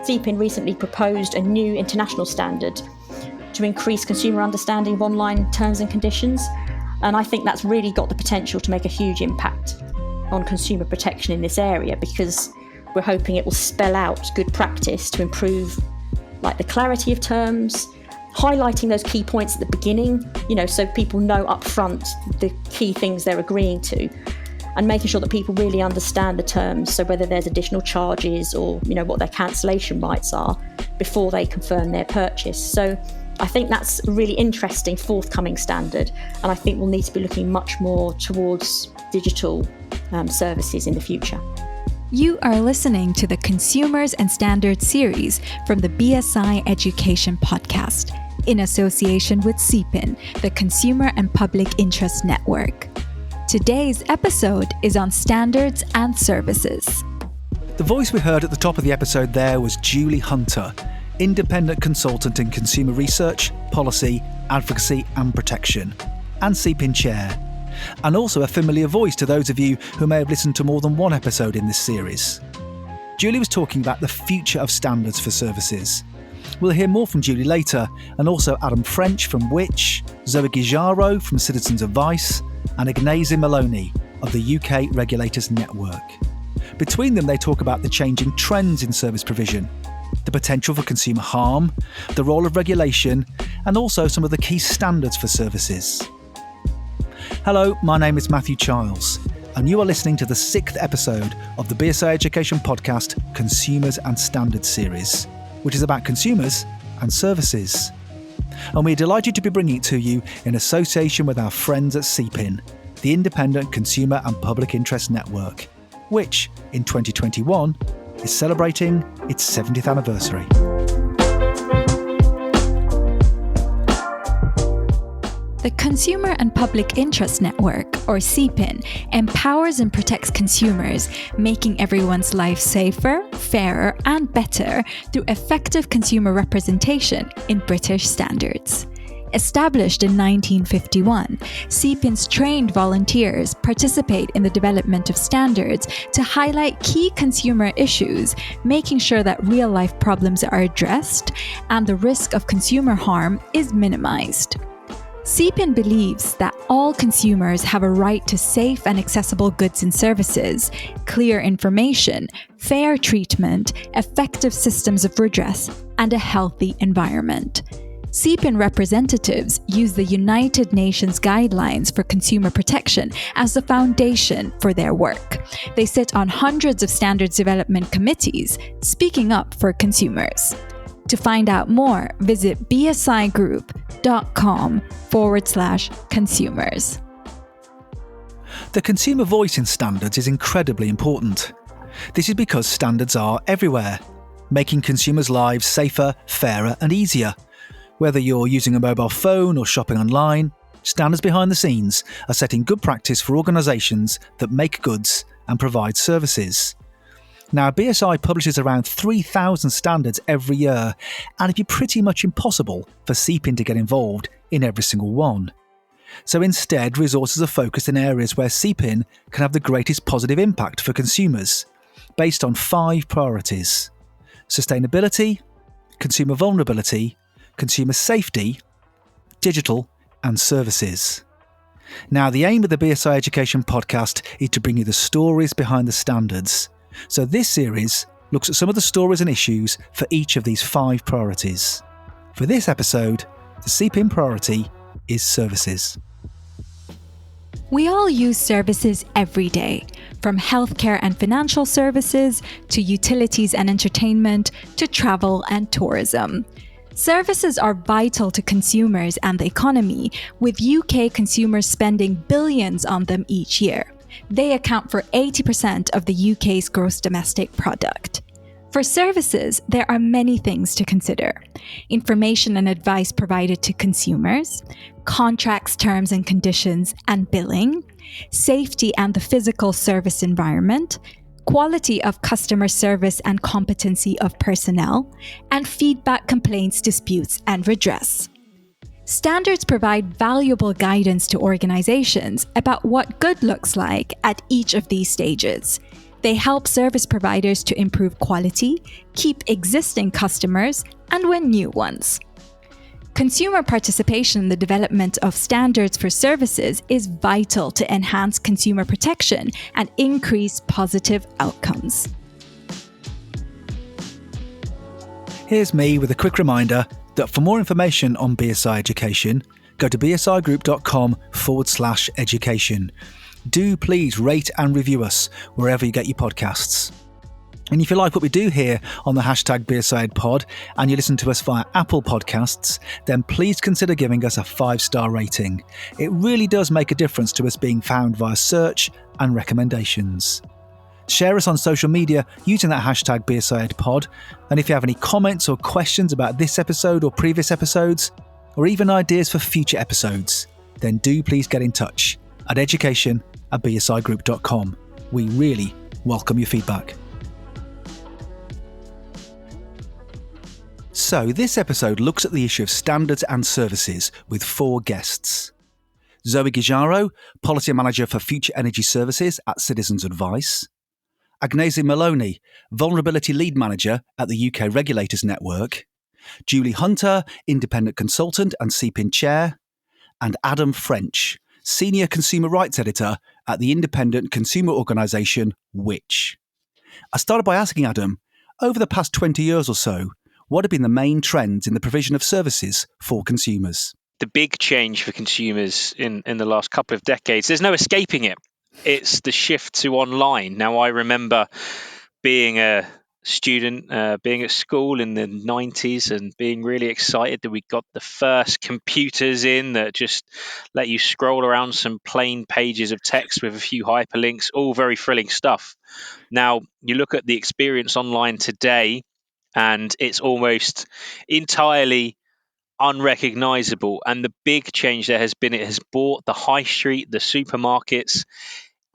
CPIN recently proposed a new international standard to increase consumer understanding of online terms and conditions. And I think that's really got the potential to make a huge impact on consumer protection in this area, because we're hoping it will spell out good practice to improve the clarity of terms, highlighting those key points at the beginning, so people know up front the key things they're agreeing to, and making sure that people really understand the terms, so whether there's additional charges or what their cancellation rights are before they confirm their purchase. So I think that's a really interesting forthcoming standard, and I think we'll need to be looking much more towards digital services in the future. You are listening to the Consumers and Standards series from the BSI Education Podcast in association with CPIN, the Consumer and Public Interest Network. Today's episode is on standards and services. The voice we heard at the top of the episode there was Julie Hunter, independent consultant in consumer research, policy, advocacy and protection, and CPIN Chair, and also a familiar voice to those of you who may have listened to more than one episode in this series. Julie was talking about the future of standards for services. We'll hear more from Julie later, and also Adam French from Which, Zoe Guijarro from Citizens Advice, and Agnese Meloni of the UK Regulators Network. Between them, they talk about the changing trends in service provision, the potential for consumer harm, the role of regulation, and also some of the key standards for services. Hello, my name is Matthew Childs, and you are listening to the 6th episode of the BSI Education Podcast Consumers and Standards series, which is about consumers and services. And we're delighted to be bringing it to you in association with our friends at CPIN, the Independent Consumer and Public Interest Network, which, in 2021, is celebrating its 70th anniversary. The Consumer and Public Interest Network, or CPIN, empowers and protects consumers, making everyone's life safer, fairer, and better through effective consumer representation in British standards. Established in 1951, CPIN's trained volunteers participate in the development of standards to highlight key consumer issues, making sure that real-life problems are addressed and the risk of consumer harm is minimized. CPIN believes that all consumers have a right to safe and accessible goods and services, clear information, fair treatment, effective systems of redress, and a healthy environment. CPIN representatives use the United Nations Guidelines for Consumer Protection as the foundation for their work. They sit on hundreds of standards development committees, speaking up for consumers. To find out more, visit bsigroup.com/consumers. The consumer voice in standards is incredibly important. This is because standards are everywhere, making consumers' lives safer, fairer and easier. Whether you're using a mobile phone or shopping online, standards behind the scenes are setting good practice for organisations that make goods and provide services. Now, BSI publishes around 3,000 standards every year, and it'd be pretty much impossible for CPIN to get involved in every single one. So instead, resources are focused in areas where CPIN can have the greatest positive impact for consumers, based on 5 priorities: sustainability, consumer vulnerability, consumer safety, digital, and services. Now, the aim of the BSI Education Podcast is to bring you the stories behind the standards. So this series looks at some of the stories and issues for each of these 5 priorities. For this episode, the CPIN priority is services. We all use services every day, from healthcare and financial services to utilities and entertainment to travel and tourism. Services are vital to consumers and the economy, with UK consumers spending billions on them each year. They account for 80% of the UK's gross domestic product. For services, there are many things to consider: information and advice provided to consumers, contracts, terms and conditions, and billing, safety and the physical service environment, quality of customer service and competency of personnel, and feedback, complaints, disputes, and redress. Standards provide valuable guidance to organizations about what good looks like at each of these stages. They help service providers to improve quality, keep existing customers, and win new ones. Consumer participation in the development of standards for services is vital to enhance consumer protection and increase positive outcomes. Here's me with a quick reminder that for more information on BSI education, go to bsigroup.com/education. Do please rate and review us wherever you get your podcasts. And if you like what we do here on the hashtag BSIPod and you listen to us via Apple Podcasts, then please consider giving us a 5-star rating. It really does make a difference to us being found via search and recommendations. Share us on social media using that hashtag BSIPod. And if you have any comments or questions about this episode or previous episodes, or even ideas for future episodes, then do please get in touch at education@bsigroup.com. We really welcome your feedback. So this episode looks at the issue of standards and services with 4 guests. Zoe Guijarro, Policy Manager for Future Energy Services at Citizens Advice. Agnese Meloni, Vulnerability Lead Manager at the UK Regulators Network. Julie Hunter, Independent Consultant and CPIN Chair. And Adam French, Senior Consumer Rights Editor at the independent consumer organisation Which. I started by asking Adam, over the past 20 years or so, what have been the main trends in the provision of services for consumers? The big change for consumers in the last couple of decades, there's no escaping it. It's the shift to online. Now, I remember being a student, being at school in the 90s and being really excited that we got the first computers in that just let you scroll around some plain pages of text with a few hyperlinks, all very thrilling stuff. Now, you look at the experience online today, and it's almost entirely unrecognizable. And the big change there has been, it has brought the high street, the supermarkets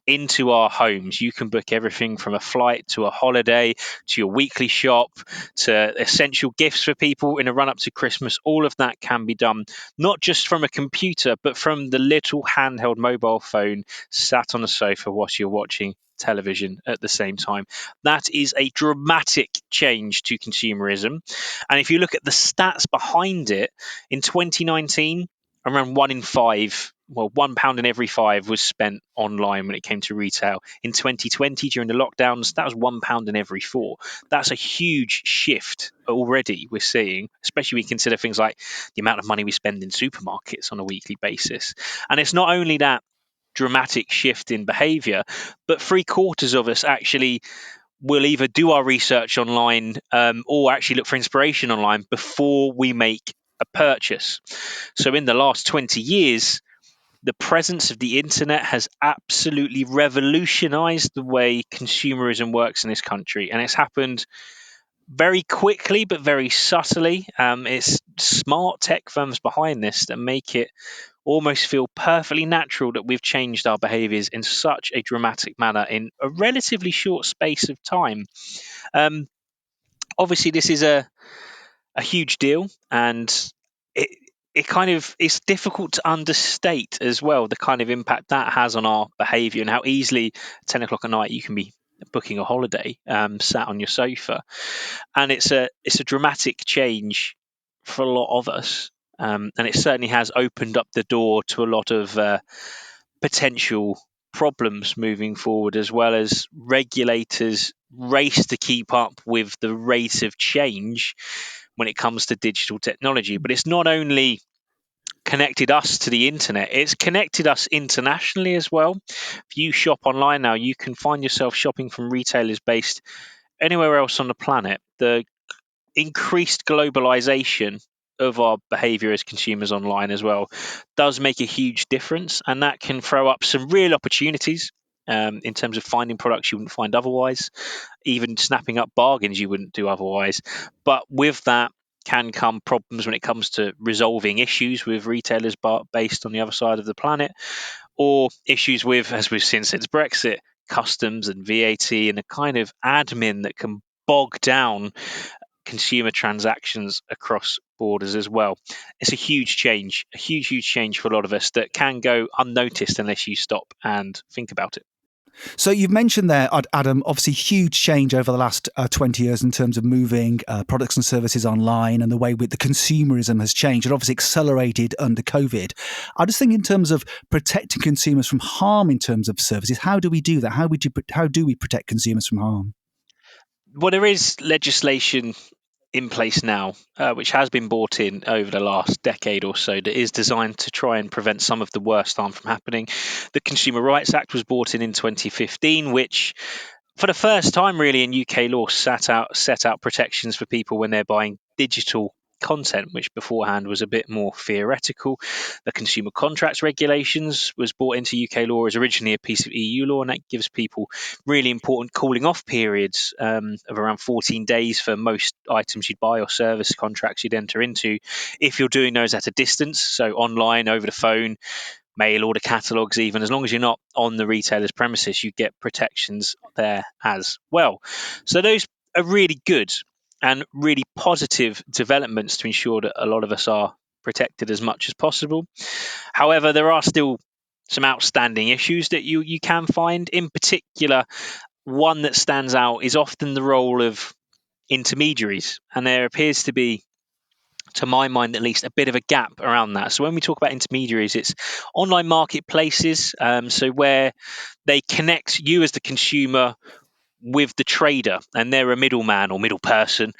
into our homes. You can book everything from a flight to a holiday to your weekly shop to essential gifts for people in a run up to Christmas. All of that can be done not just from a computer, but from the little handheld mobile phone sat on a sofa whilst you're watching television at the same time. That is a dramatic change to consumerism. And if you look at the stats behind it, in 2019, around £1 in every 5 was spent online when it came to retail. In 2020, during the lockdowns, that was £1 in every 4. That's a huge shift already we're seeing, especially when you consider things like the amount of money we spend in supermarkets on a weekly basis. And it's not only that dramatic shift in behavior, but 3/4 of us actually will either do our research online or actually look for inspiration online before we make a purchase. So in the last 20 years, the presence of the internet has absolutely revolutionized the way consumerism works in this country. And it's happened very quickly, but very subtly. It's smart tech firms behind this that make it almost feel perfectly natural that we've changed our behaviors in such a dramatic manner in a relatively short space of time. Obviously, this is a huge deal, and it's difficult to understate as well the kind of impact that has on our behavior and how easily 10 o'clock at night you can be booking a holiday sat on your sofa. And it's a dramatic change for a lot of us, and it certainly has opened up the door to a lot of potential problems moving forward, as well as regulators race to keep up with the rate of change when it comes to digital technology. But it's not only connected us to the internet, it's connected us internationally as well. If you shop online now, you can find yourself shopping from retailers based anywhere else on the planet. The increased globalization of our behavior as consumers online as well does make a huge difference, and that can throw up some real opportunities in terms of finding products you wouldn't find otherwise, even snapping up bargains you wouldn't do otherwise. But with that can come problems when it comes to resolving issues with retailers based on the other side of the planet, or issues with, as we've seen since Brexit, customs and VAT and a kind of admin that can bog down consumer transactions across borders as well. It's a huge change, huge change for a lot of us that can go unnoticed unless you stop and think about it. So you've mentioned there, Adam, obviously huge change over the last 20 years in terms of moving products and services online, and the way the consumerism has changed. It obviously accelerated under COVID. I just think in terms of protecting consumers from harm in terms of services, how do we do that? How do we protect consumers from harm? Well, there is legislation in place now, which has been brought in over the last decade or so, that is designed to try and prevent some of the worst harm from happening. The Consumer Rights Act was brought in 2015, which for the first time really in UK law set out protections for people when they're buying digital content, which beforehand was a bit more theoretical. The Consumer Contracts Regulations was brought into UK law as originally a piece of EU law, and that gives people really important cooling off periods of around 14 days for most items you'd buy or service contracts you'd enter into if you're doing those at a distance, so online, over the phone, mail order catalogs, even as long as you're not on the retailer's premises, you get protections there as well. So those are really good and really positive developments to ensure that a lot of us are protected as much as possible. However, there are still some outstanding issues that you can find. In particular, one that stands out is often the role of intermediaries, and there appears to be, to my mind at least, a bit of a gap around that. So when we talk about intermediaries, it's online marketplaces, so where they connect you as the consumer with the trader, and they're a middleman or middle person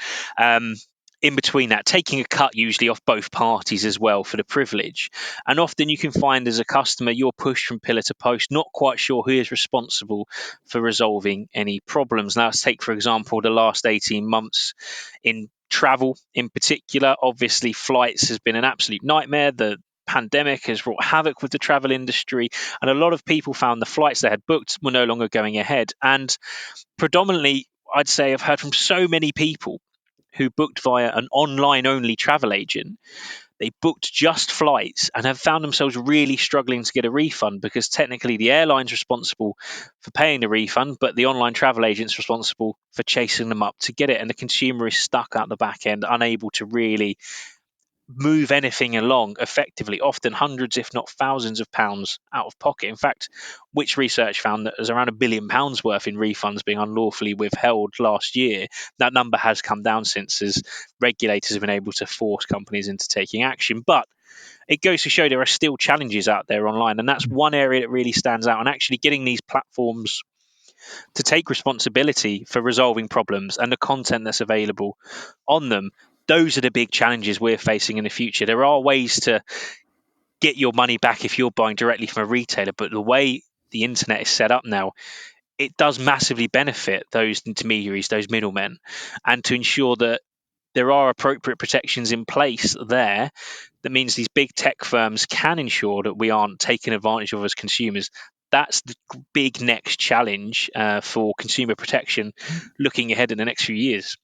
in between that, taking a cut usually off both parties as well for the privilege. And often you can find as a customer, you're pushed from pillar to post, not quite sure who is responsible for resolving any problems. Now, let's take, for example, the last 18 months in travel in particular. Obviously, flights has been an absolute nightmare. The pandemic has wrought havoc with the travel industry, and a lot of people found the flights they had booked were no longer going ahead. And predominantly, I'd say I've heard from so many people who booked via an online only travel agent. They booked just flights and have found themselves really struggling to get a refund, because technically the airline's responsible for paying the refund, but the online travel agent's responsible for chasing them up to get it. And the consumer is stuck out the back end, unable to really move anything along effectively, often hundreds, if not thousands of pounds out of pocket. In fact, which research found that there's around £1 billion worth in refunds being unlawfully withheld last year. That number has come down since, as regulators have been able to force companies into taking action. But it goes to show there are still challenges out there online, and that's one area that really stands out. And actually getting these platforms to take responsibility for resolving problems and the content that's available on them, those are the big challenges we're facing in the future. There are ways to get your money back if you're buying directly from a retailer, but the way the internet is set up now, it does massively benefit those intermediaries, those middlemen, and to ensure that there are appropriate protections in place there, that means these big tech firms can ensure that we aren't taken advantage of as consumers. That's the big next challenge for consumer protection looking ahead in the next few years.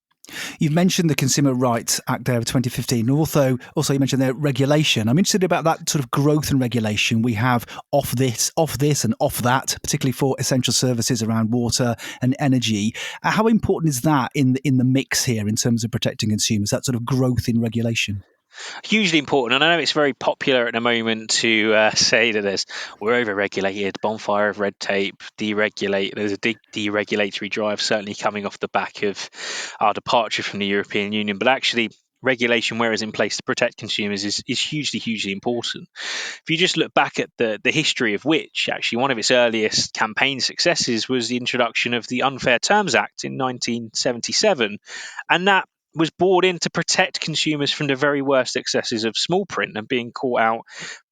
You've mentioned the Consumer Rights Act there of 2015. Also you mentioned their regulation. I'm interested about that sort of growth and regulation. We have off this and off that, particularly for essential services around water and energy. How important is that in the mix here in terms of protecting consumers, that sort of growth in regulation? Hugely important. And I know it's very popular at the moment to say that we're over-regulated, bonfire of red tape, deregulate. There's a big deregulatory drive certainly coming off the back of our departure from the European Union. But actually, regulation where is in place to protect consumers is hugely, hugely important. If you just look back at the history of which, actually one of its earliest campaign successes was the introduction of the Unfair Terms Act in 1977. And that was brought in to protect consumers from the very worst excesses of small print and being caught out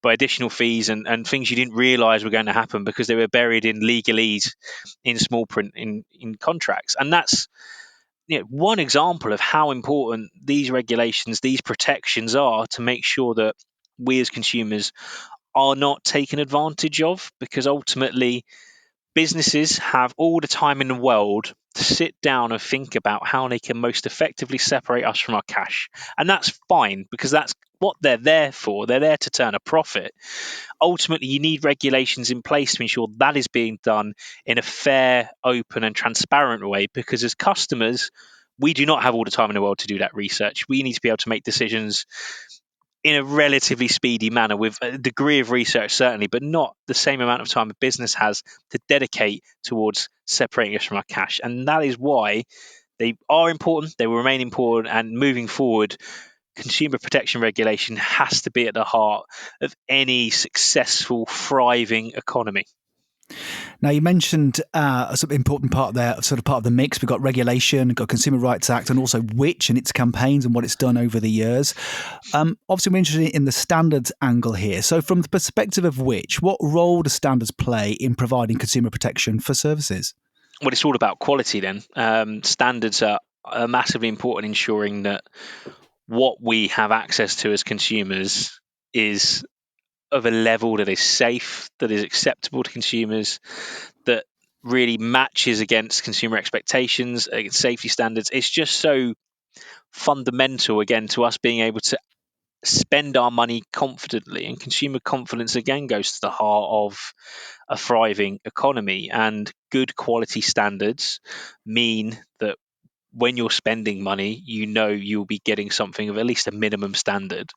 by additional fees and things you didn't realise were going to happen because they were buried in legalese in small print in contracts. And that's one example of how important these regulations, these protections are to make sure that we as consumers are not taken advantage of, because ultimately businesses have all the time in the world to sit down and think about how they can most effectively separate us from our cash. And that's fine, because that's what they're there for. They're there to turn a profit. Ultimately, you need regulations in place to ensure that is being done in a fair, open, and transparent way, because as customers, we do not have all the time in the world to do that research. We need to be able to make decisions in a relatively speedy manner with a degree of research, certainly, but not the same amount of time a business has to dedicate towards separating us from our cash. And that is why they are important, they will remain important, and moving forward, consumer protection regulation has to be at the heart of any successful, thriving economy. Now, you mentioned a sort of important part there, sort of part of the mix. We've got regulation, we've got Consumer Rights Act, and also Which and its campaigns and what it's done over the years. Obviously, we're interested in the standards angle here. So from the perspective of Which, what role do standards play in providing consumer protection for services? Well, it's all about quality then. Standards are massively important, ensuring that what we have access to as consumers is of a level that is safe, that is acceptable to consumers, that really matches against consumer expectations, against safety standards. It's just so fundamental, again, to us being able to spend our money confidently. And consumer confidence, again, goes to the heart of a thriving economy. And good quality standards mean that when you're spending money, you know you'll be getting something of at least a minimum standard.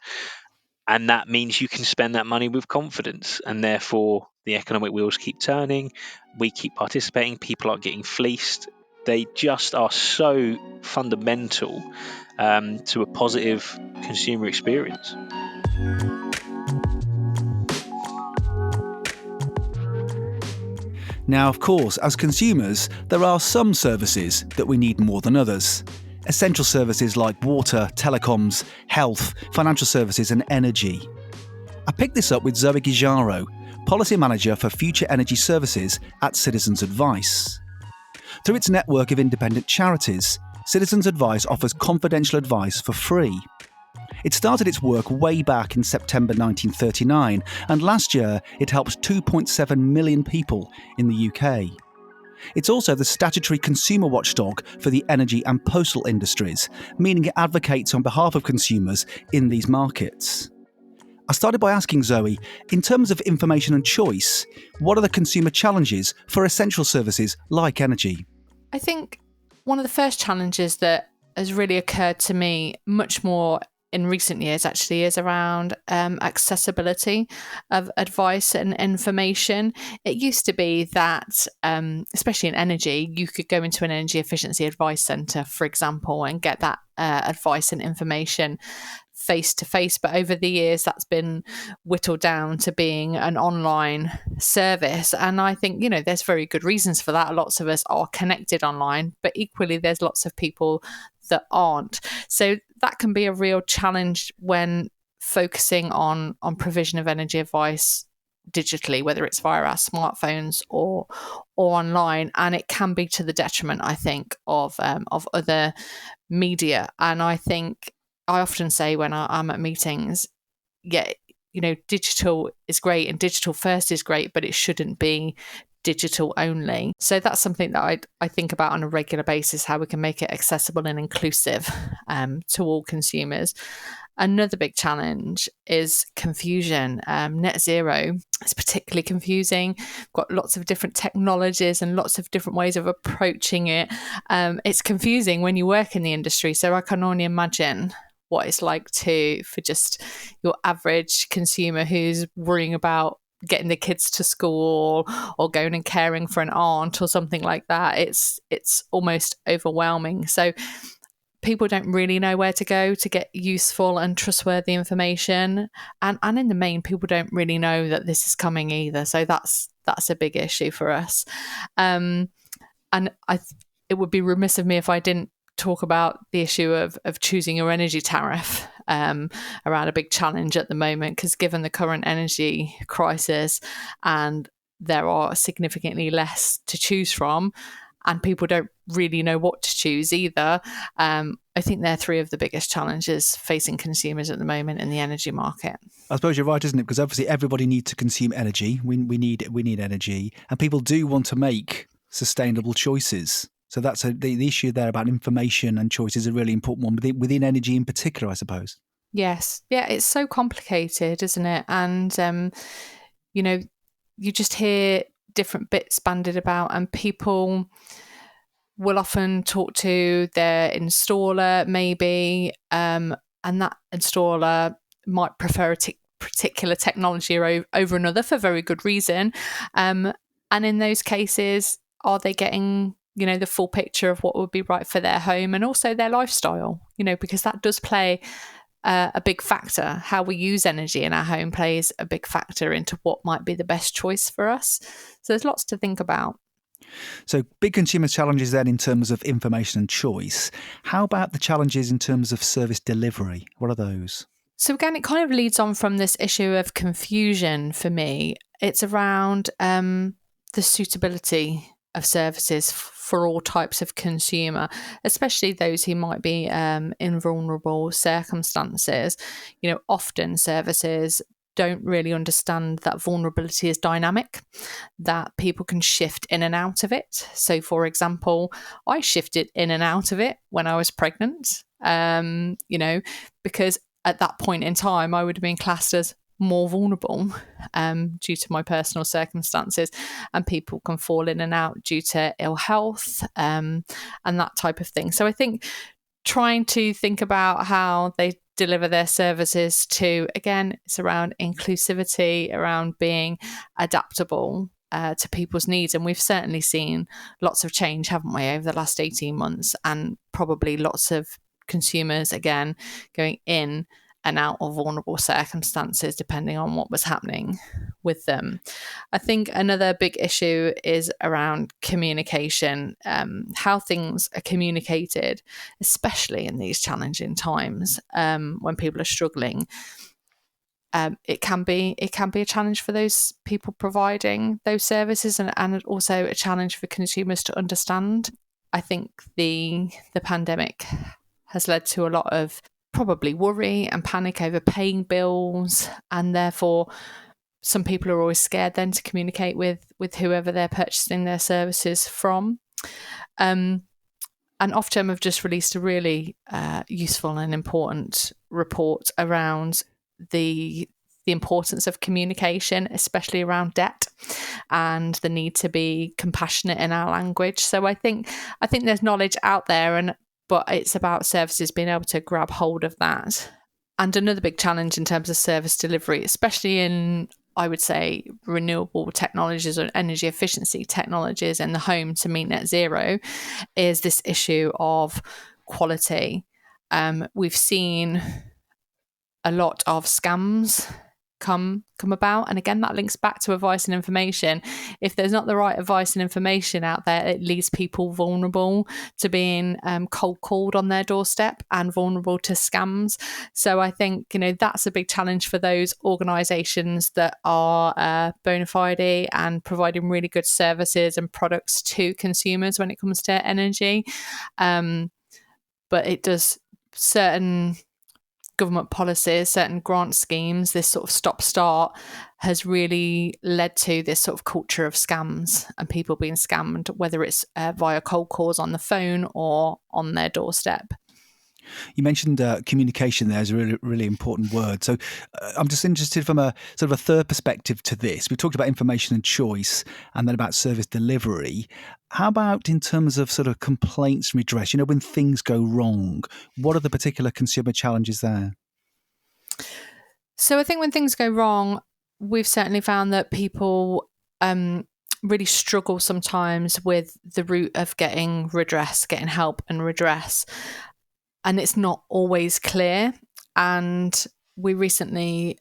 And that means you can spend that money with confidence, and therefore the economic wheels keep turning, we keep participating, people aren't getting fleeced. They just are so fundamental to a positive consumer experience. Now, of course, as consumers, there are some services that we need more than others. Essential services like water, telecoms, health, financial services and energy. I picked this up with Zoe Guijarro, Policy Manager for Future Energy Services at Citizens Advice. Through its network of independent charities, Citizens Advice offers confidential advice for free. It started its work way back in September 1939, and last year it helped 2.7 million people in the UK. It's also the statutory consumer watchdog for the energy and postal industries, meaning it advocates on behalf of consumers in these markets. I started by asking Zoe, in terms of information and choice, what are the consumer challenges for essential services like energy? I think one of the first challenges that has really occurred to me much more in recent years actually is around accessibility of advice and information. It used to be that, especially in energy, you could go into an energy efficiency advice centre, for example, and get that advice and information face to face. But over the years, that's been whittled down to being an online service. And I think, there's very good reasons for that. Lots of us are connected online, but equally, there's lots of people that aren't. So that can be a real challenge when focusing on provision of energy advice digitally, whether it's via our smartphones or online, and it can be to the detriment, I think, of other media. And I think I often say when I'm at meetings, digital is great and digital first is great, but it shouldn't be digital only. So that's something that I think about on a regular basis, how we can make it accessible and inclusive to all consumers. Another big challenge is confusion. Net zero is particularly confusing. We've got lots of different technologies and lots of different ways of approaching it. It's confusing when you work in the industry. So I can only imagine what it's like for just your average consumer who's worrying about getting the kids to school or going and caring for an aunt or something like that. It's almost overwhelming. So people don't really know where to go to get useful and trustworthy information. And in the main, people don't really know that this is coming either. So that's a big issue for us. And it would be remiss of me if I didn't talk about the issue of choosing your energy tariff around a big challenge at the moment, because given the current energy crisis and there are significantly less to choose from and people don't really know what to choose either, I think they're three of the biggest challenges facing consumers at the moment in the energy market. I suppose you're right, isn't it? Because obviously everybody needs to consume energy. We need energy, and people do want to make sustainable choices. So that's the issue there about information and choice is a really important one within energy in particular, I suppose. Yes. Yeah, it's so complicated, isn't it? And, you just hear different bits bandied about, and people will often talk to their installer maybe, and that installer might prefer a particular technology over another for very good reason. And in those cases, are they getting, the full picture of what would be right for their home and also their lifestyle, because that does play a big factor. How we use energy in our home plays a big factor into what might be the best choice for us. So there's lots to think about. So big consumer challenges then in terms of information and choice. How about the challenges in terms of service delivery? What are those? So again, it kind of leads on from this issue of confusion for me. It's around the suitability of services for all types of consumer, especially those who might be in vulnerable circumstances. Often services don't really understand that vulnerability is dynamic, that people can shift in and out of it. So, for example, I shifted in and out of it when I was pregnant, because at that point in time, I would have been classed as more vulnerable due to my personal circumstances, and people can fall in and out due to ill health and that type of thing. So I think trying to think about how they deliver their services to, again, it's around inclusivity, around being adaptable to people's needs. And we've certainly seen lots of change, haven't we, over the last 18 months, and probably lots of consumers, again, going in and out of vulnerable circumstances, depending on what was happening with them. I think another big issue is around communication, how things are communicated, especially in these challenging times when people are struggling. It can be a challenge for those people providing those services, and also a challenge for consumers to understand. I think the pandemic has led to a lot of probably worry and panic over paying bills, and therefore some people are always scared then to communicate with whoever they're purchasing their services from. And Ofgem have just released a really useful and important report around the importance of communication, especially around debt, and the need to be compassionate in our language. So I think there's knowledge out there, but it's about services being able to grab hold of that. And another big challenge in terms of service delivery, especially in, I would say, renewable technologies or energy efficiency technologies in the home to meet net zero, is this issue of quality. We've seen a lot of scams come about, and again, that links back to advice and information. If there's not the right advice and information out there, it leaves people vulnerable to being cold called on their doorstep and vulnerable to scams. So I think that's a big challenge for those organisations that are bona fide and providing really good services and products to consumers when it comes to energy. But it does, certain government policies, certain grant schemes, this sort of stop-start has really led to this sort of culture of scams and people being scammed, whether it's via cold calls on the phone or on their doorstep. You mentioned communication there is a really, really important word. So I'm just interested from a sort of a third perspective to this. We talked about information and choice and then about service delivery. How about in terms of sort of complaints redress? When things go wrong, what are the particular consumer challenges there? So I think when things go wrong, we've certainly found that people really struggle sometimes with the route of getting redress, getting help and redress. And it's not always clear. And we recently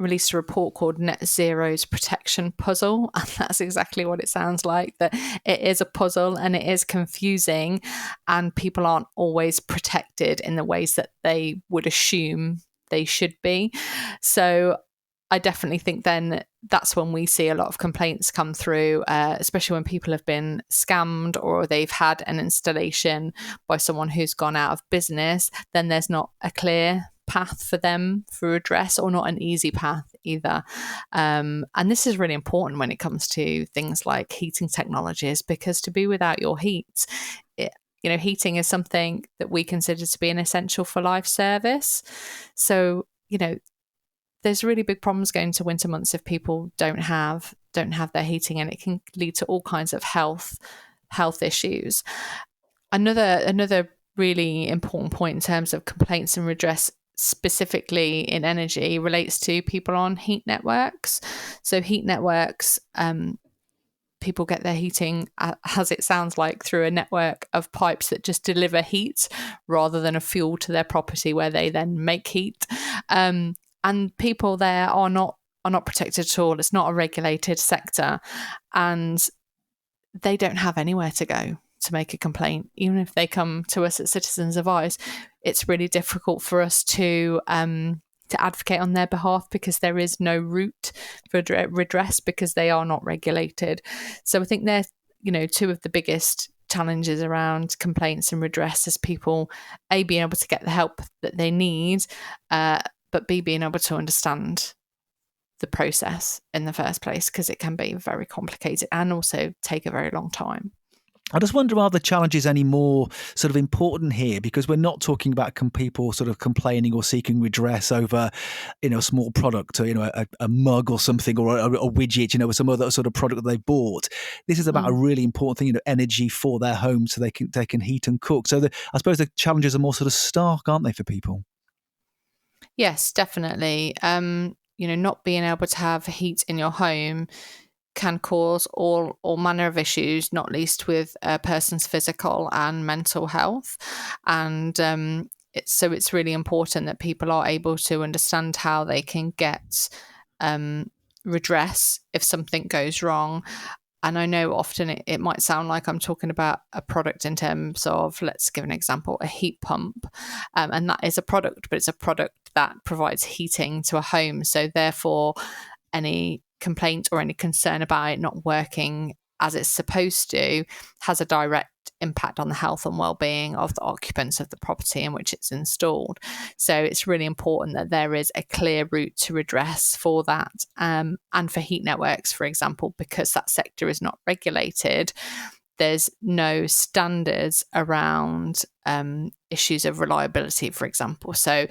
released a report called Net Zero's Protection Puzzle. And that's exactly what it sounds like, that it is a puzzle and it is confusing, and people aren't always protected in the ways that they would assume they should be. So I definitely think then that's when we see a lot of complaints come through, especially when people have been scammed or they've had an installation by someone who's gone out of business. Then there's not a clear path for them for redress, or not an easy path either. And this is really important when it comes to things like heating technologies, because to be without your heat, heating is something that we consider to be an essential for life service. So, there's really big problems going to winter months if people don't have their heating, and it can lead to all kinds of health issues. Another really important point in terms of complaints and redress specifically in energy relates to people on heat networks. So heat networks, people get their heating, as it sounds like, through a network of pipes that just deliver heat rather than a fuel to their property where they then make heat. And people there are not protected at all. It's not a regulated sector, and they don't have anywhere to go to make a complaint. Even if they come to us at Citizens Advice, it's really difficult for us to advocate on their behalf because there is no route for redress because they are not regulated. So I think they're, two of the biggest challenges around complaints and redress is people, A, being able to get the help that they need, but B, being able to understand the process in the first place, because it can be very complicated and also take a very long time. I just wonder, are the challenges any more sort of important here? Because we're not talking about people sort of complaining or seeking redress over, a small product or, a mug or something, or a widget, or some other sort of product that they bought. This is about a really important thing, energy for their home so they can heat and cook. So I suppose the challenges are more sort of stark, aren't they, for people? Yes, definitely. Not being able to have heat in your home can cause all manner of issues, not least with a person's physical and mental health. And it's really important that people are able to understand how they can get redress if something goes wrong. And I know often it might sound like I'm talking about a product in terms of, let's give an example, a heat pump. And that is a product, but it's a product that provides heating to a home. So therefore, any complaint or any concern about it not working as it's supposed to has a direct impact on the health and well-being of the occupants of the property in which it's installed. So it's really important that there is a clear route to redress for that. And for heat networks, for example, because that sector is not regulated, there's no standards around issues of reliability, for example. So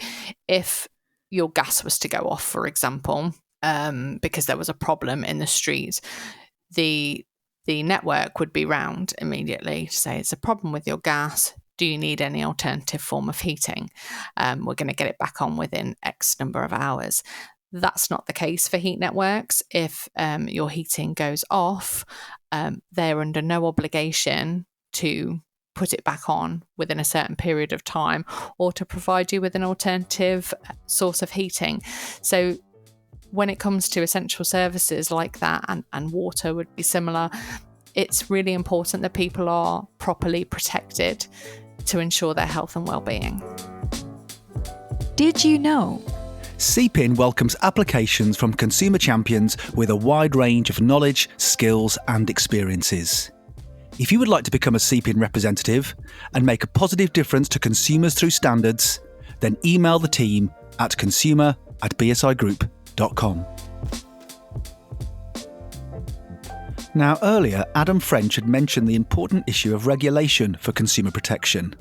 if your gas was to go off, for example, because there was a problem in the street, the network would be round immediately to say, it's a problem with your gas. Do you need any alternative form of heating? We're going to get it back on within X number of hours. That's not the case for heat networks. If your heating goes off, they're under no obligation to put it back on within a certain period of time or to provide you with an alternative source of heating. So when it comes to essential services like that, and water would be similar, it's really important that people are properly protected to ensure their health and well-being. Did you know? CPIN welcomes applications from consumer champions with a wide range of knowledge, skills and experiences. If you would like to become a CPIN representative and make a positive difference to consumers through standards, then email the team at consumer@bsigroup.com. Now, earlier, Adam French had mentioned the important issue of regulation for consumer protection.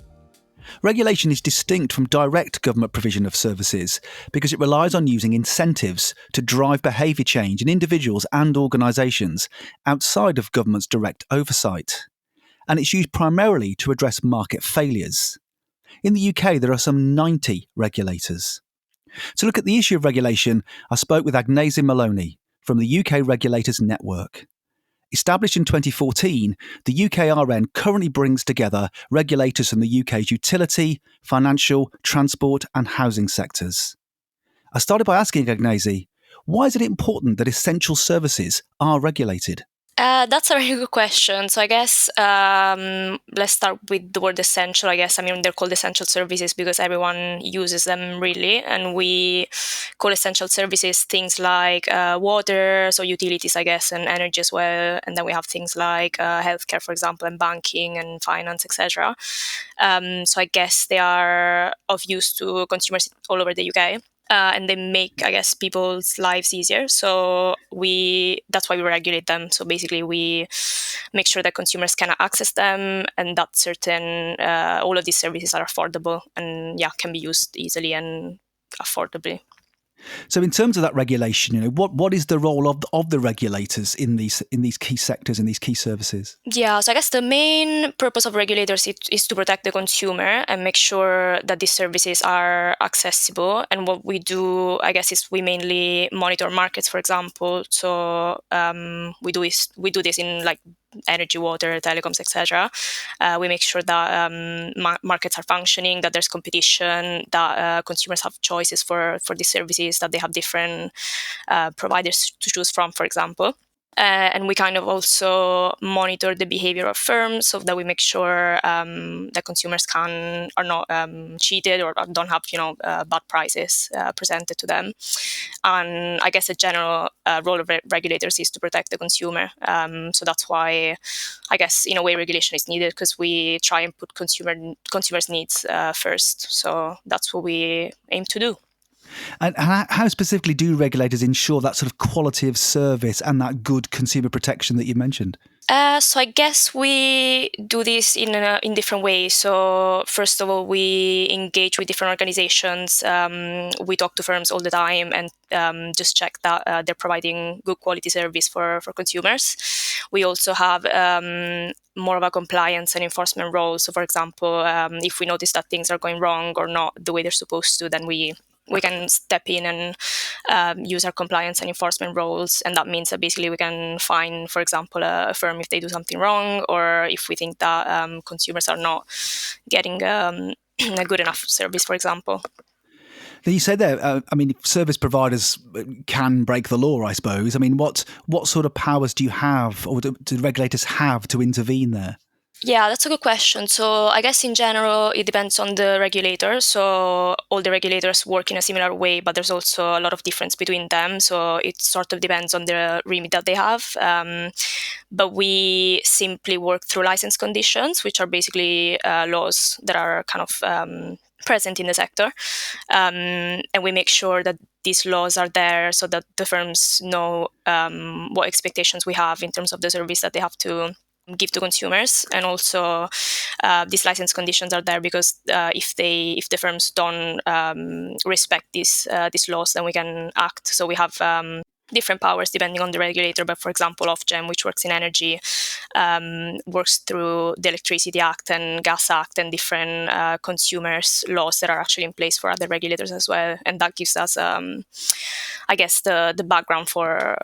Regulation is distinct from direct government provision of services because it relies on using incentives to drive behaviour change in individuals and organisations outside of government's direct oversight. And it's used primarily to address market failures. In the UK, there are some 90 regulators. To look at the issue of regulation, I spoke with Agnese Meloni from the UK Regulators Network. Established in 2014, the UKRN currently brings together regulators from the UK's utility, financial, transport and housing sectors. I started by asking Agnese, why is it important that essential services are regulated? That's a very good question. So I guess let's start with the word essential. I guess, they're called essential services because everyone uses them really. And we call essential services things like water, so utilities, I guess, and energy as well. And then we have things like healthcare, for example, and banking and finance, etc. So I guess they are of use to consumers all over the UK. And they make, I guess, people's lives easier. So that's why we regulate them. So basically, we make sure that consumers can access them, and that all of these services are affordable and can be used easily and affordably. So in terms of that regulation, what is the role of the regulators in these key sectors, in these key services? Yeah, so I guess the main purpose of regulators is to protect the consumer and make sure that these services are accessible. And what we do, I guess, is we mainly monitor markets, for example. So we do this in like energy, water, telecoms, etc. We make sure that markets are functioning, that there's competition, that consumers have choices for these services, that they have different providers to choose from, for example. And we kind of also monitor the behavior of firms so that we make sure that consumers are not cheated or don't have bad prices presented to them. And I guess the general role of regulators is to protect the consumer. So that's why I guess in a way regulation is needed, because we try and put consumers' needs first. So that's what we aim to do. And how specifically do regulators ensure that sort of quality of service and that good consumer protection that you mentioned? So I guess we do this in different ways. So first of all, we engage with different organizations. We talk to firms all the time and just check that they're providing good quality service for consumers. We also have more of a compliance and enforcement role. So for example, if we notice that things are going wrong or not the way they're supposed to, then we can step in and use our compliance and enforcement roles. And that means that basically we can fine, for example, a firm if they do something wrong, or if we think that consumers are not getting a good enough service, for example. You said there, service providers can break the law, I suppose. I mean, what sort of powers do you have, or do regulators have to intervene there? Yeah, that's a good question. So I guess in general, it depends on the regulator. So all the regulators work in a similar way, but there's also a lot of difference between them. So it sort of depends on the remit that they have. But we simply work through license conditions, which are basically laws that are kind of present in the sector. And we make sure that these laws are there so that the firms know what expectations we have in terms of the service that they have to give to consumers. And also these license conditions are there because if the firms don't respect these laws, then we can act. So we have different powers depending on the regulator. But for example, Ofgem, which works in energy, works through the Electricity Act and Gas Act and different consumers laws that are actually in place for other regulators as well. And that gives us, I guess, the background for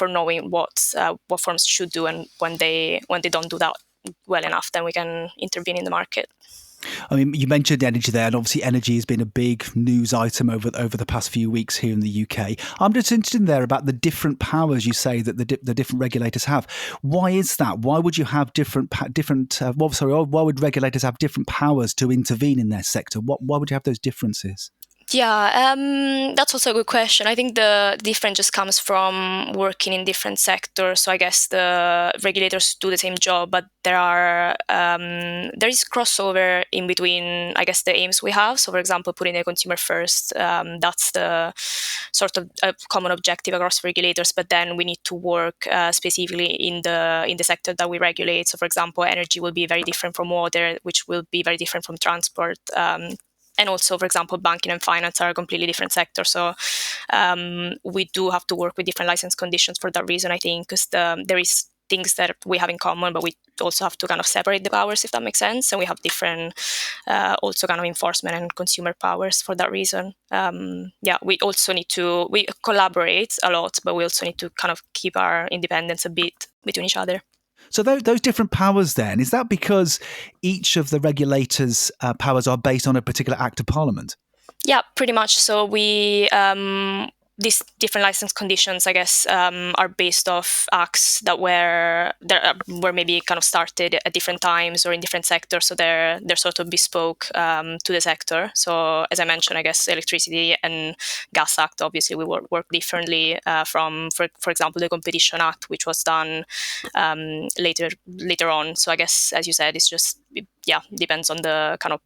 knowing what firms should do, and when they don't do that well enough, then we can intervene in the market. I mean, you mentioned energy there, and obviously energy has been a big news item over the past few weeks here in the UK. I'm just interested in there about the different powers you say that the different regulators have. Why is that? Why would you have why would regulators have different powers to intervene in their sector? Why would you have those differences? Yeah, that's also a good question. I think the difference just comes from working in different sectors. So I guess the regulators do the same job, but there is crossover in between, I guess, the aims we have. So for example, putting the consumer first, that's the sort of a common objective across regulators. But then we need to work specifically in the sector that we regulate. So for example, energy will be very different from water, which will be very different from transport. And also, for example, banking and finance are a completely different sector. So we do have to work with different license conditions for that reason, I think, because there is things that we have in common, but we also have to kind of separate the powers, if that makes sense. And we have different also kind of enforcement and consumer powers for that reason. We also need to, we collaborate a lot, but we also need to kind of keep our independence a bit between each other. So those different powers then, is that because each of the regulators' powers are based on a particular act of parliament? Yeah, pretty much. So we these different license conditions, I guess, are based off acts that were maybe kind of started at different times or in different sectors. So they're sort of bespoke to the sector. So as I mentioned, I guess Electricity and Gas Act, obviously we work differently from, for example, the Competition Act, which was done later on. So I guess, as you said, it's just, depends on the kind of,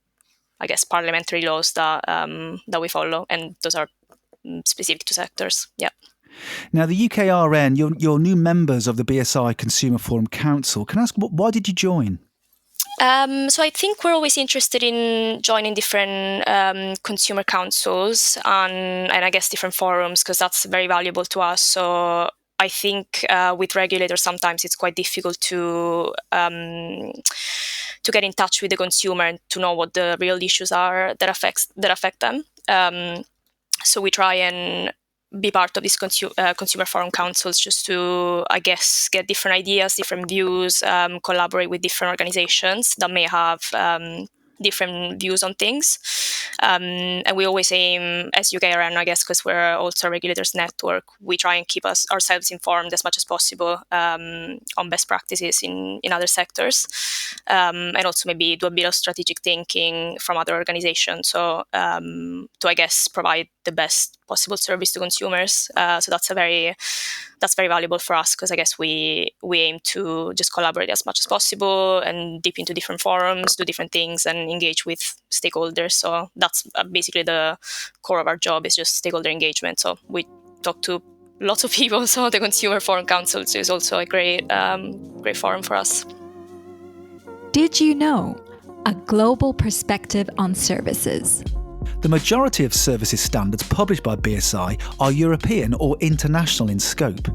I guess, parliamentary laws that we follow, and those are specific to sectors. Yeah. Now, the UKRN, you're new members of the BSI Consumer Forum Council. Can I ask, why did you join? So I think we're always interested in joining different consumer councils and I guess different forums, because that's very valuable to us. So I think with regulators sometimes it's quite difficult to get in touch with the consumer and to know what the real issues are that affect them. So we try and be part of these consumer forum councils just to, I guess, get different ideas, different views, collaborate with different organizations that may have different views on things. And we always aim, as UKRN, I guess, because we're also a regulators network, we try and keep ourselves informed as much as possible on best practices in other sectors, and also maybe do a bit of strategic thinking from other organizations. So to, I guess, provide the best possible service to consumers. So that's very valuable for us, because I guess we aim to just collaborate as much as possible and dip into different forums, do different things, and engage with stakeholders. So that's basically the core of our job, is just stakeholder engagement. So we talk to lots of people. So the Consumer Forum Council is also a great forum for us. Did you know? A global perspective on services. The majority of services standards published by BSI are European or international in scope.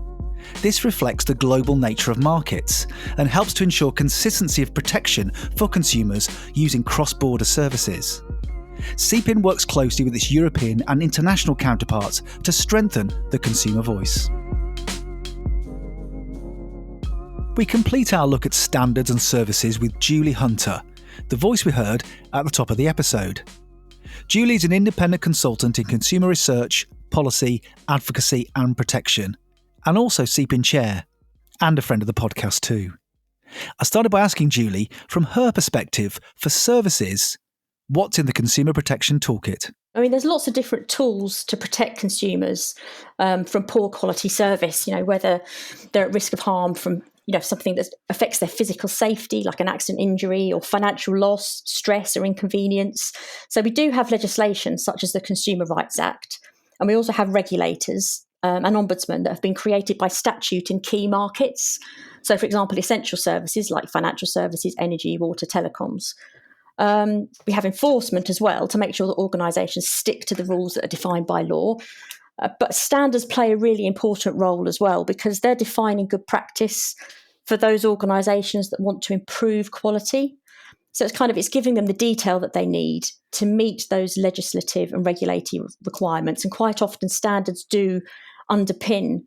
This reflects the global nature of markets and helps to ensure consistency of protection for consumers using cross-border services. CPIN works closely with its European and international counterparts to strengthen the consumer voice. We complete our look at standards and services with Julie Hunter, the voice we heard at the top of the episode. Julie is an independent consultant in consumer research, policy, advocacy and protection, and also CPIN Chair, and a friend of the podcast too. I started by asking Julie, from her perspective, for services, what's in the consumer protection toolkit? I mean, there's lots of different tools to protect consumers from poor quality service, whether they're at risk of harm from something that affects their physical safety, like an accident injury, or financial loss, stress or inconvenience. So we do have legislation such as the Consumer Rights Act, and we also have regulators and ombudsmen that have been created by statute in key markets. So, for example, essential services like financial services, energy, water, telecoms. We have enforcement as well to make sure that organisations stick to the rules that are defined by law. But standards play a really important role as well, because they're defining good practice for those organisations that want to improve quality. So it's giving them the detail that they need to meet those legislative and regulatory requirements. And quite often standards do underpin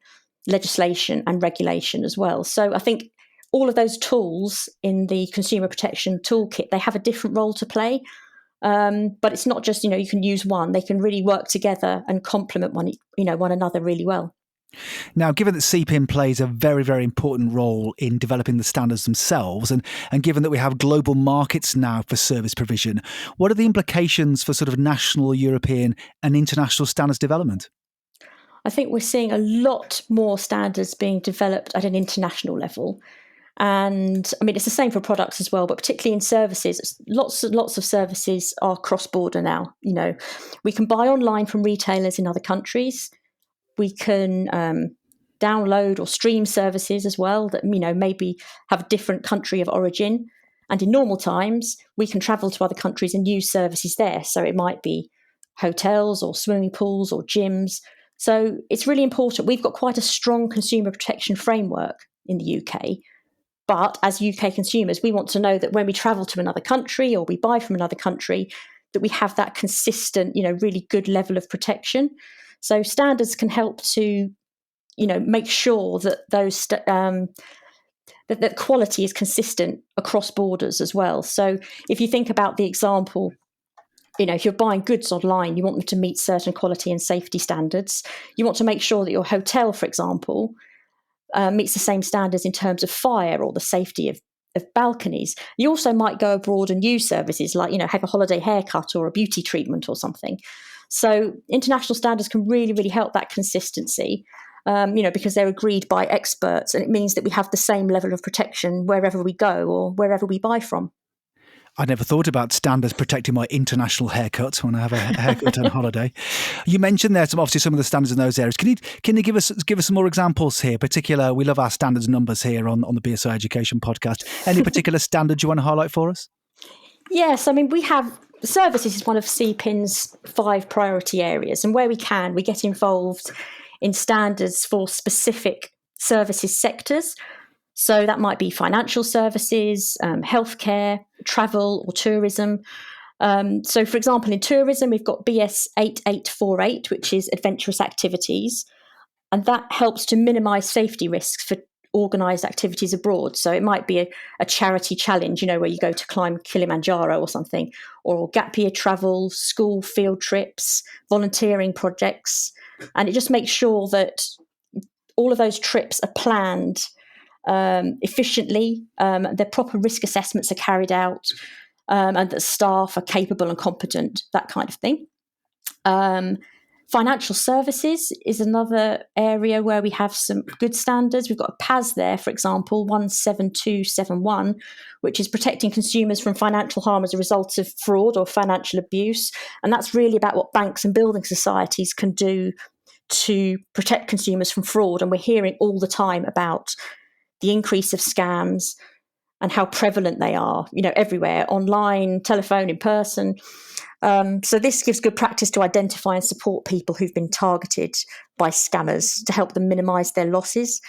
legislation and regulation as well. So I think all of those tools in the consumer protection toolkit, they have a different role to play. But it's not just, you can use one. They can really work together and complement one another really well. Now, given that CPIN plays a very, very important role in developing the standards themselves, and given that we have global markets now for service provision, what are the implications for sort of national, European and international standards development? I think we're seeing a lot more standards being developed at an international level. And I mean, it's the same for products as well, but particularly in services, lots of services are cross-border now. We can buy online from retailers in other countries. We can download or stream services as well that, maybe have a different country of origin. And in normal times, we can travel to other countries and use services there. So it might be hotels or swimming pools or gyms. So it's really important. We've got quite a strong consumer protection framework in the UK. But as UK consumers, we want to know that when we travel to another country or we buy from another country, that we have that consistent, really good level of protection. So standards can help to, make sure that those that quality is consistent across borders as well. So if you think about the example, if you're buying goods online, you want them to meet certain quality and safety standards. You want to make sure that your hotel, for example, meets the same standards in terms of fire or the safety of balconies. You also might go abroad and use services like, have a holiday haircut or a beauty treatment or something. So international standards can really, really help that consistency, because they're agreed by experts, and it means that we have the same level of protection wherever we go or wherever we buy from. I never thought about standards protecting my international haircut when I have a haircut on holiday. You mentioned there some of the standards in those areas. Can you give us some more examples here? Particular, we love our standards numbers here on the BSI Education podcast. Any particular standards you want to highlight for us? Yes, I mean, we have services is one of CPIN's 5 priority areas, and where we can, we get involved in standards for specific services sectors. So that might be financial services, healthcare, travel or tourism. So, for example, in tourism, we've got BS 8848, which is adventurous activities, and that helps to minimise safety risks for organised activities abroad. So it might be a charity challenge, where you go to climb Kilimanjaro or something, or gap year travel, school field trips, volunteering projects. And it just makes sure that all of those trips are planned efficiently, their proper risk assessments are carried out, and that staff are capable and competent, that kind of thing. Financial services is another area where we have some good standards. We've got a PAS there, for example, 17271, which is protecting consumers from financial harm as a result of fraud or financial abuse. And that's really about what banks and building societies can do to protect consumers from fraud. And we're hearing all the time about the increase of scams and how prevalent they are, everywhere, online, telephone, in person. So this gives good practice to identify and support people who've been targeted by scammers to help them minimise their losses.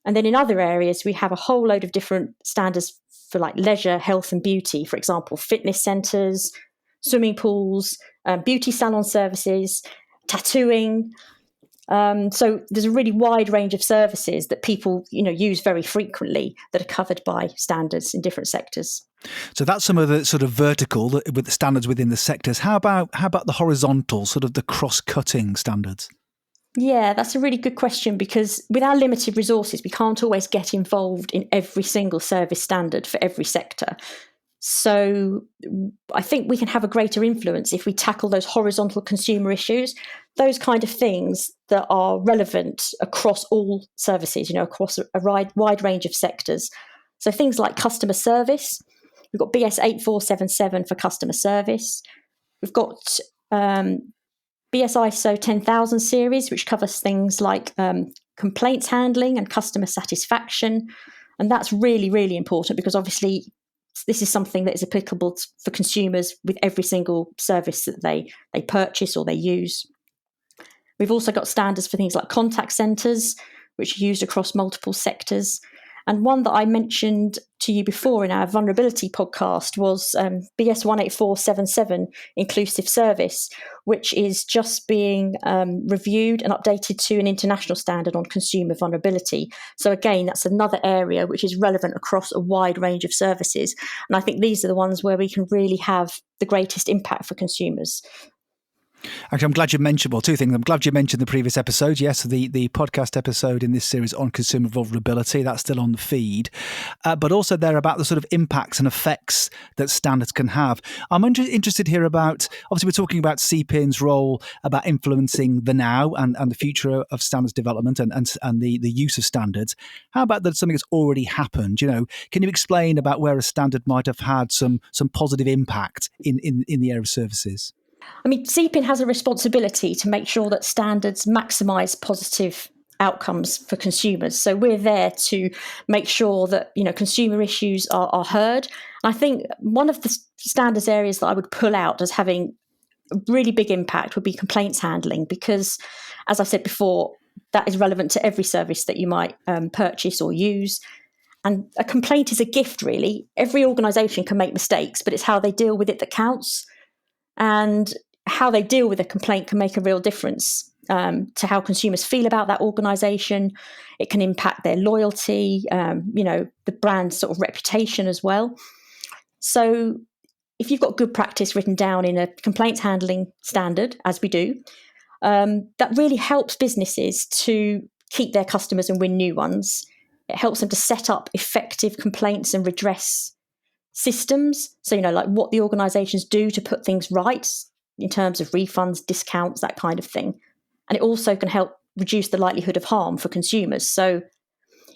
And then in other areas, we have a whole load of different standards for like leisure, health and beauty, for example, fitness centres, swimming pools, beauty salon services, tattooing. So there's a really wide range of services that people, use very frequently that are covered by standards in different sectors. So that's some of the sort of vertical with the standards within the sectors. How about the horizontal, sort of the cross-cutting standards? Yeah, that's a really good question, because with our limited resources, we can't always get involved in every single service standard for every sector. So I think we can have a greater influence if we tackle those horizontal consumer issues, those kind of things that are relevant across all services, across a wide range of sectors. So things like customer service, we've got BS 8477 for customer service. We've got BS ISO 10000 series, which covers things like complaints handling and customer satisfaction. And that's really, really important, because obviously this is something that is applicable for consumers with every single service that they purchase or they use. We've also got standards for things like contact centres, which are used across multiple sectors. And one that I mentioned to you before in our vulnerability podcast was BS 18477, inclusive service, which is just being reviewed and updated to an international standard on consumer vulnerability. So again, that's another area which is relevant across a wide range of services. And I think these are the ones where we can really have the greatest impact for consumers. Actually, I'm glad you mentioned, two things. I'm glad you mentioned the previous episode. Yes, the podcast episode in this series on consumer vulnerability, that's still on the feed. But also there about the sort of impacts and effects that standards can have. I'm interested here about, obviously we're talking about CPIN's role about influencing the now and the future of standards development and the use of standards. How about something that's already happened? Can you explain about where a standard might have had some positive impact in the area of services? I mean, CPIN has a responsibility to make sure that standards maximise positive outcomes for consumers. So we're there to make sure that, consumer issues are heard. And I think one of the standards areas that I would pull out as having a really big impact would be complaints handling, because, as I said before, that is relevant to every service that you might purchase or use. And a complaint is a gift, really. Every organisation can make mistakes, but it's how they deal with it that counts. And how they deal with a complaint can make a real difference to how consumers feel about that organisation. It can impact their loyalty, the brand's sort of reputation as well. So if you've got good practice written down in a complaints handling standard, as we do, that really helps businesses to keep their customers and win new ones. It helps them to set up effective complaints and redress systems. So, like what the organisations do to put things right in terms of refunds, discounts, that kind of thing. And it also can help reduce the likelihood of harm for consumers. So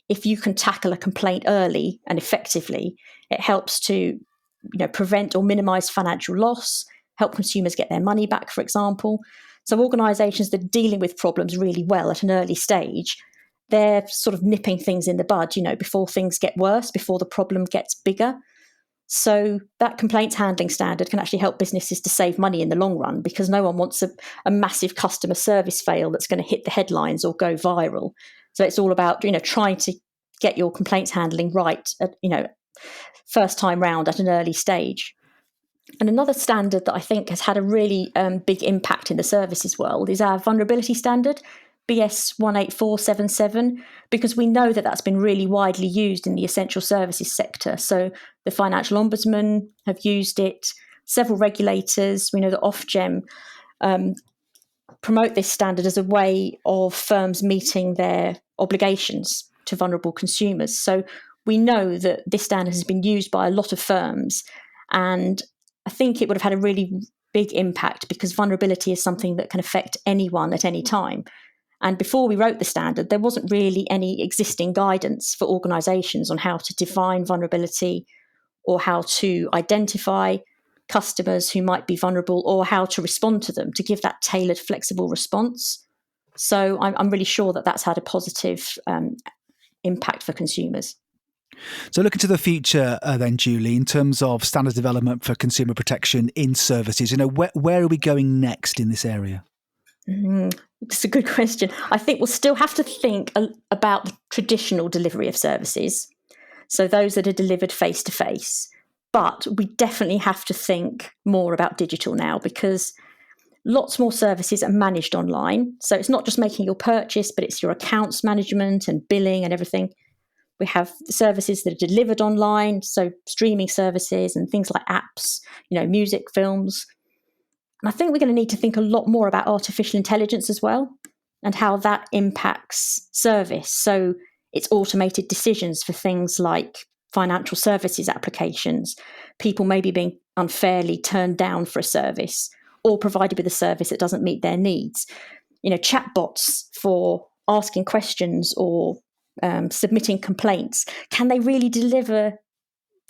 if you can tackle a complaint early and effectively, it helps to prevent or minimise financial loss, help consumers get their money back, for example. So organisations that are dealing with problems really well at an early stage, they're sort of nipping things in the bud, before things get worse, before the problem gets bigger. So that complaints handling standard can actually help businesses to save money in the long run, because no one wants a massive customer service fail that's going to hit the headlines or go viral. So it's all about, trying to get your complaints handling right at, first time round at an early stage. And another standard that I think has had a really big impact in the services world is our vulnerability standard, BS 18477, because we know that that's been really widely used in the essential services sector. So the Financial Ombudsman have used it, several regulators, we know that Ofgem promote this standard as a way of firms meeting their obligations to vulnerable consumers. So we know that this standard has been used by a lot of firms, and I think it would have had a really big impact because vulnerability is something that can affect anyone at any time. And before we wrote the standard, there wasn't really any existing guidance for organisations on how to define vulnerability or how to identify customers who might be vulnerable or how to respond to them, to give that tailored, flexible response. So I'm really sure that that's had a positive impact for consumers. So looking to the future then, Julie, in terms of standard development for consumer protection in services, where are we going next in this area? It's a good question. I think we'll still have to think about the traditional delivery of services, so those that are delivered face-to-face. But we definitely have to think more about digital now, because lots more services are managed online. So it's not just making your purchase, but it's your accounts management and billing and everything. We have services that are delivered online, so streaming services and things like apps, music, films. And I think we're going to need to think a lot more about artificial intelligence as well, and how that impacts service. So it's automated decisions for things like financial services applications, people maybe being unfairly turned down for a service or provided with a service that doesn't meet their needs. Chatbots for asking questions or submitting complaints. Can they really deliver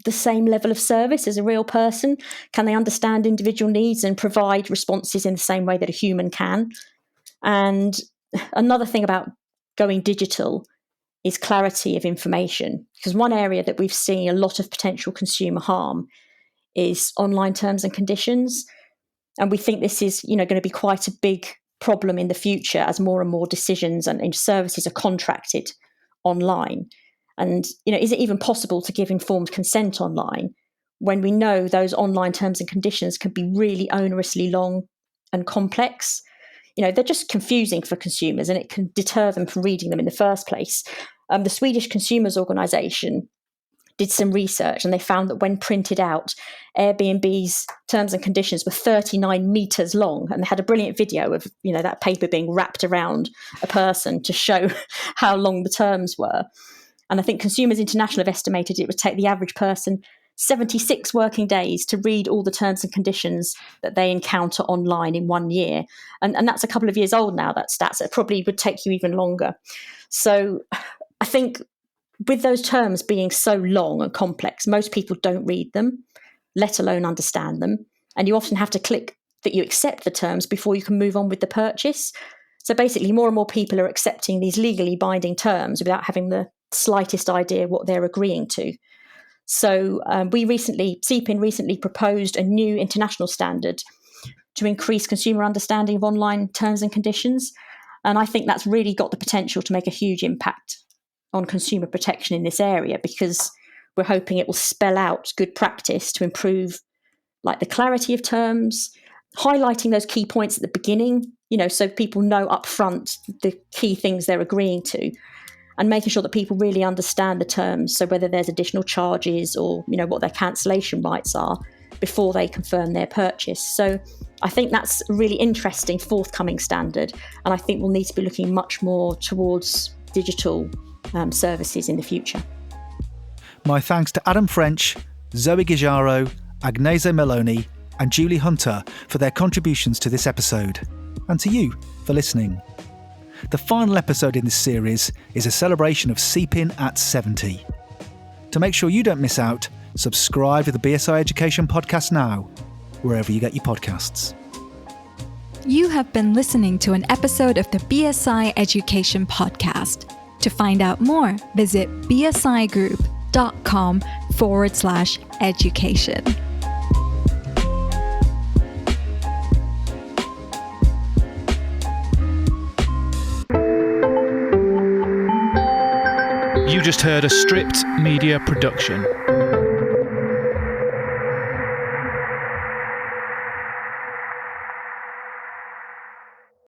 the same level of service as a real person? Can they understand individual needs and provide responses in the same way that a human can? And another thing about going digital is clarity of information, because one area that we've seen a lot of potential consumer harm is online terms and conditions. And we think this is, going to be quite a big problem in the future as more and more decisions and services are contracted online. And, is it even possible to give informed consent online when we know those online terms and conditions can be really onerously long and complex? They're just confusing for consumers, and it can deter them from reading them in the first place. The Swedish Consumers Organisation did some research, and they found that when printed out, Airbnb's terms and conditions were 39 metres long, and they had a brilliant video of that paper being wrapped around a person to show how long the terms were. And I think Consumers International have estimated it would take the average person 76 working days to read all the terms and conditions that they encounter online in 1 year. And that's a couple of years old now, that stats. It probably would take you even longer. So I think with those terms being so long and complex, most people don't read them, let alone understand them. And you often have to click that you accept the terms before you can move on with the purchase. So basically, more and more people are accepting these legally binding terms without having the slightest idea what they're agreeing to. So CPIN recently proposed a new international standard to increase consumer understanding of online terms and conditions. And I think that's really got the potential to make a huge impact on consumer protection in this area, because we're hoping it will spell out good practice to improve the clarity of terms, highlighting those key points at the beginning, so people know upfront the key things they're agreeing to, and making sure that people really understand the terms. So whether there's additional charges or, what their cancellation rights are before they confirm their purchase. So I think that's a really interesting forthcoming standard. And I think we'll need to be looking much more towards digital services in the future. My thanks to Adam French, Zoe Guijarro, Agnese Meloni and Julie Hunter for their contributions to this episode, and to you for listening. The final episode in this series is a celebration of CPIN at 70. To make sure you don't miss out, Subscribe to the BSI Education Podcast now, wherever you get your podcasts. You have been listening to an episode of the BSI Education Podcast. To find out more, visit bsigroup.com/education. You just heard a Stripped Media production.